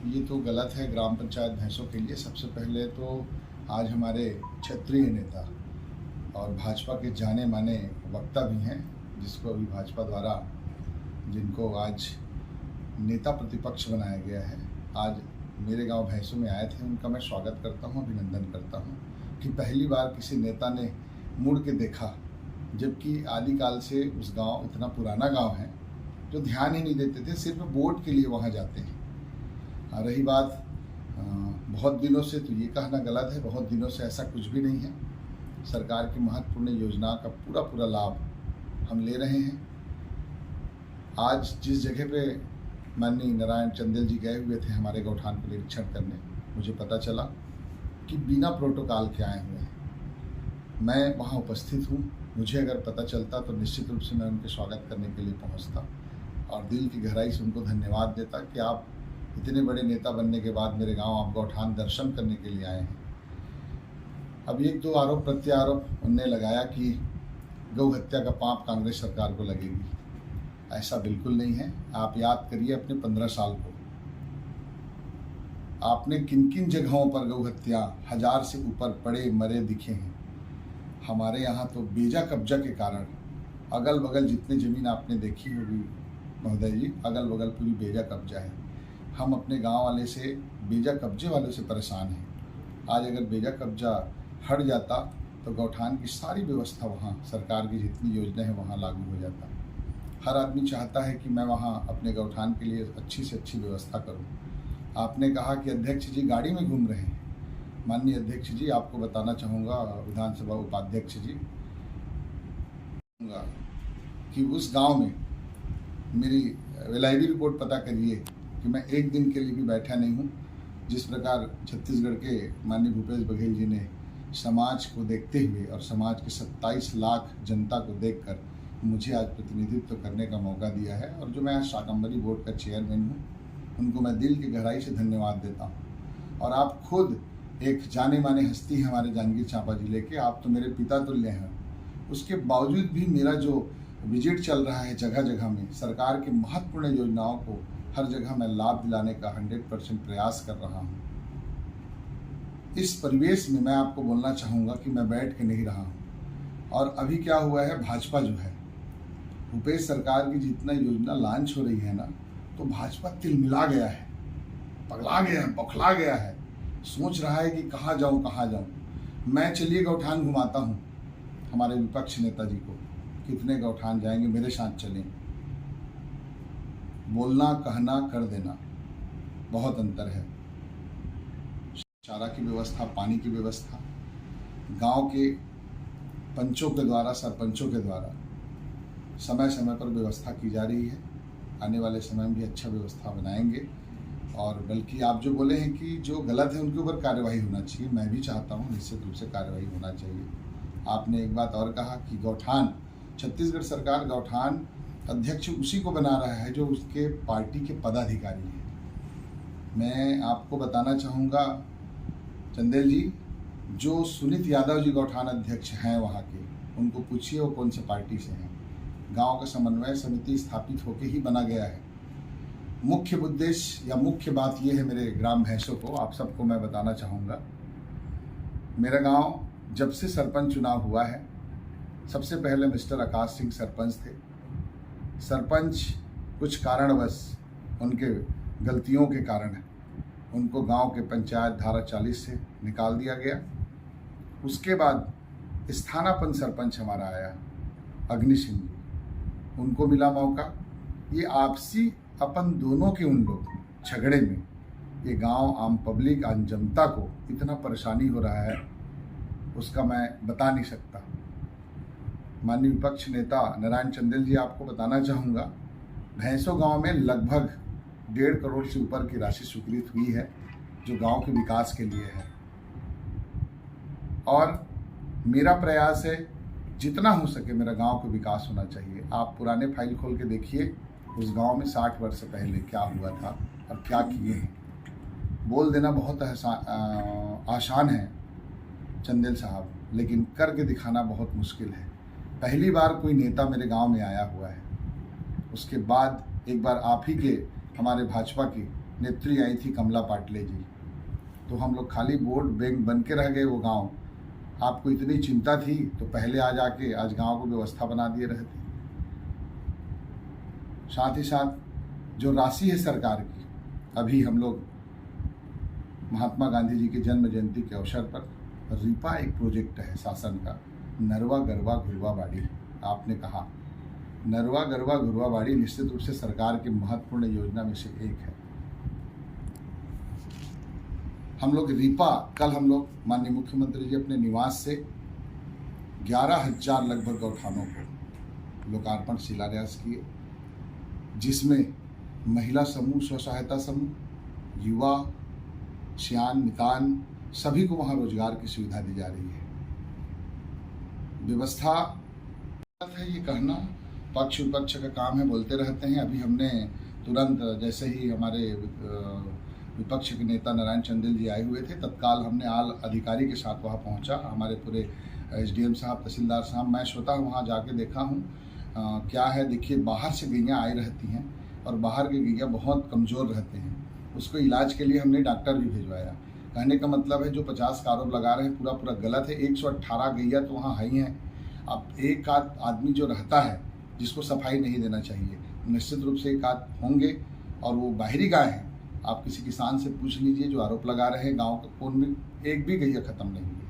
ये तो गलत है ग्राम पंचायत भैंसों के लिए। सबसे पहले तो आज हमारे क्षेत्रीय नेता और भाजपा के जाने माने वक्ता भी हैं, जिसको अभी भाजपा द्वारा जिनको आज नेता प्रतिपक्ष बनाया गया है, आज मेरे गांव भैंसों में आए थे। उनका मैं स्वागत करता हूं, अभिनंदन करता हूं कि पहली बार किसी नेता ने मुड़ के देखा, जबकि आदिकाल से उस गांव इतना पुराना गांव है जो ध्यान ही नहीं देते थे, सिर्फ वोट के लिए वहां जाते हैं। रही बात बहुत दिनों से, तो ये कहना गलत है, बहुत दिनों से ऐसा कुछ भी नहीं है। सरकार की महत्वपूर्ण योजना का पूरा लाभ हम ले रहे हैं। आज जिस जगह पे माननीय नारायण चंदेल जी गए हुए थे हमारे गौठान को निरीक्षण करने, मुझे पता चला कि बिना प्रोटोकॉल के आए हुए हैं। मैं वहाँ उपस्थित हूँ। मुझे अगर पता चलता तो निश्चित रूप से मैं उनके स्वागत करने के लिए पहुँचता और दिल की गहराई से उनको धन्यवाद देता कि आप इतने बड़े नेता बनने के बाद मेरे गांव आप गौठान दर्शन करने के लिए आए हैं। अब एक दो आरोप प्रत्यारोप उनने लगाया कि गौ हत्या का पाप कांग्रेस सरकार को लगेगी। ऐसा बिल्कुल नहीं है। आप याद करिए अपने 15 साल को, आपने किन किन जगहों पर गौ हत्या 1000 से ऊपर पड़े मरे दिखे हैं। हमारे यहाँ तो बेजा कब्जा के कारण अगल बगल जितनी ज़मीन आपने देखी होगी महोदय जी, अगल बगल पूरी बेजा कब्जा है। हम अपने गांव वाले से, बेजा कब्जे वालों से परेशान हैं। आज अगर बेजा कब्जा हट जाता तो गौठान की सारी व्यवस्था वहाँ, सरकार की जितनी योजना है वहाँ लागू हो जाता। हर आदमी चाहता है कि मैं वहाँ अपने गौठान के लिए अच्छी से अच्छी व्यवस्था करूँ। आपने कहा कि अध्यक्ष जी गाड़ी में घूम रहे हैं। माननीय अध्यक्ष जी, आपको बताना चाहूँगा, विधानसभा उपाध्यक्ष जी, कि उस गाँव में मेरी LID रिपोर्ट पता करिए कि मैं एक दिन के लिए भी बैठा नहीं हूँ। जिस प्रकार छत्तीसगढ़ के माननीय भूपेश बघेल जी ने समाज को देखते हुए और समाज के 27 लाख जनता को देखकर मुझे आज प्रतिनिधित्व करने का मौका दिया है, और जो मैं आज शाकंभरी बोर्ड का चेयरमैन हूँ, उनको मैं दिल की गहराई से धन्यवाद देता हूँ। और आप खुद एक जाने माने हस्ती हैं हमारे जांजगीर चांपा जिले के, आप तो मेरे पिता तुल्य हैं। उसके बावजूद भी मेरा जो विजिट चल रहा है जगह जगह में, सरकार की महत्वपूर्ण योजनाओं को हर जगह मैं लाभ दिलाने का 100% प्रयास कर रहा हूँ। इस परिवेश में मैं आपको बोलना चाहूँगा कि मैं बैठ के नहीं रहा हूँ। और अभी क्या हुआ है, भाजपा जो है, भूपेश सरकार की जितना योजना लॉन्च हो रही है ना, तो भाजपा तिलमिला गया है, पगला गया है, बौखला गया है, सोच रहा है कि कहाँ जाऊँ कहाँ जाऊँ। मैं चलिए गौठान घुमाता हूँ हमारे विपक्ष नेता जी को, कितने गौठान जाएंगे, मेरे साथ चलें। बोलना, कहना, कर देना बहुत अंतर है। चारा की व्यवस्था, पानी की व्यवस्था गांव के पंचों के द्वारा, सरपंचों के द्वारा समय समय पर व्यवस्था की जा रही है। आने वाले समय में भी अच्छा व्यवस्था बनाएंगे। और बल्कि आप जो बोले हैं कि जो गलत है उनके ऊपर कार्रवाई होना चाहिए, मैं भी चाहता हूँ निश्चित रूप से कार्रवाई होना चाहिए। आपने एक बात और कहा कि गौठान, छत्तीसगढ़ सरकार गौठान अध्यक्ष उसी को बना रहा है जो उसके पार्टी के पदाधिकारी हैं। मैं आपको बताना चाहूँगा चंदेल जी, जो सुनीत यादव जी गौठान अध्यक्ष हैं वहाँ के, उनको पूछिए वो कौन से पार्टी से हैं। गांव का समन्वय समिति स्थापित होकर ही बना गया है। मुख्य उद्देश्य या मुख्य बात ये है, मेरे ग्राम भैंसों को आप सबको मैं बताना चाहूँगा, मेरा गाँव जब से सरपंच चुनाव हुआ है, सबसे पहले मिस्टर आकाश सिंह सरपंच थे। सरपंच कुछ कारणवश, उनके गलतियों के कारण उनको गांव के पंचायत धारा 40 से निकाल दिया गया। उसके बाद स्थानापन्न सरपंच हमारा आया अग्नि सिंह जी, उनको मिला मौका। ये आपसी अपन दोनों के उन लोग झगड़े में ये गांव, आम पब्लिक, आम जनता को इतना परेशानी हो रहा है, उसका मैं बता नहीं सकता। माननीय विपक्ष नेता नारायण चंदेल जी, आपको बताना चाहूँगा, भैंसों गांव में लगभग 1.5 करोड़ से ऊपर की राशि स्वीकृत हुई है, जो गांव के विकास के लिए है। और मेरा प्रयास है जितना हो सके मेरा गांव का विकास होना चाहिए। आप पुराने फाइल खोल के देखिए, उस गांव में 60 वर्ष पहले क्या हुआ था और क्या किए हैं। बोल देना बहुत आसान है चंदेल साहब, लेकिन करके दिखाना बहुत मुश्किल है। पहली बार कोई नेता मेरे गांव में आया हुआ है, उसके बाद एक बार आप ही के, हमारे भाजपा के नेत्री आई थी कमला पाटले जी, तो हम लोग खाली वोट बैंक बन के रह गए। वो गांव, आपको इतनी चिंता थी तो पहले आ जाके आज गांव को व्यवस्था बना दिए रहते। साथ ही साथ जो राशि है सरकार की, अभी हम लोग महात्मा गांधी जी के जन्म जयंती के अवसर पर रीपा एक प्रोजेक्ट है शासन का, नरवा गरवा घुरवा बाड़ी। आपने कहा नरवा गरवा घुरवा बाड़ी निश्चित रूप से सरकार की महत्वपूर्ण योजना में से एक है। हम लोग रीपा, कल हम लोग माननीय मुख्यमंत्री जी अपने निवास से 11,000 लगभग गौठानों को लोकार्पण शिलान्यास किए, जिसमें महिला समूह, स्व सहायता समूह, युवा, सियान, मितान सभी को वहाँ रोजगार की सुविधा दी जा रही है। व्यवस्था है, ये कहना पक्ष विपक्ष का काम है, बोलते रहते हैं। अभी हमने तुरंत जैसे ही हमारे विपक्ष के नेता नारायण चंदेल जी आए हुए थे, तत्काल हमने आल अधिकारी के साथ वहाँ पहुँचा, हमारे पूरे एसडीएम साहब, तहसीलदार साहब, मैं स्वतः वहाँ जाके देखा हूँ। क्या है, देखिए बाहर से गैया आई रहती हैं और बाहर के गैया बहुत कमज़ोर रहते हैं, उसको इलाज के लिए हमने डॉक्टर भी भिजवाया। कहने का मतलब है जो 50 का आरोप लगा रहे हैं पूरा गलत है। 118 गैया तो वहाँ है ही हैं। अब एक आध आदमी जो रहता है जिसको सफाई नहीं देना चाहिए, निश्चित रूप से एक आध होंगे, और वो बाहरी गाय हैं। आप किसी किसान से पूछ लीजिए जो आरोप लगा रहे हैं, गाँव का कौन भी एक भी गैया खत्म नहीं हुई।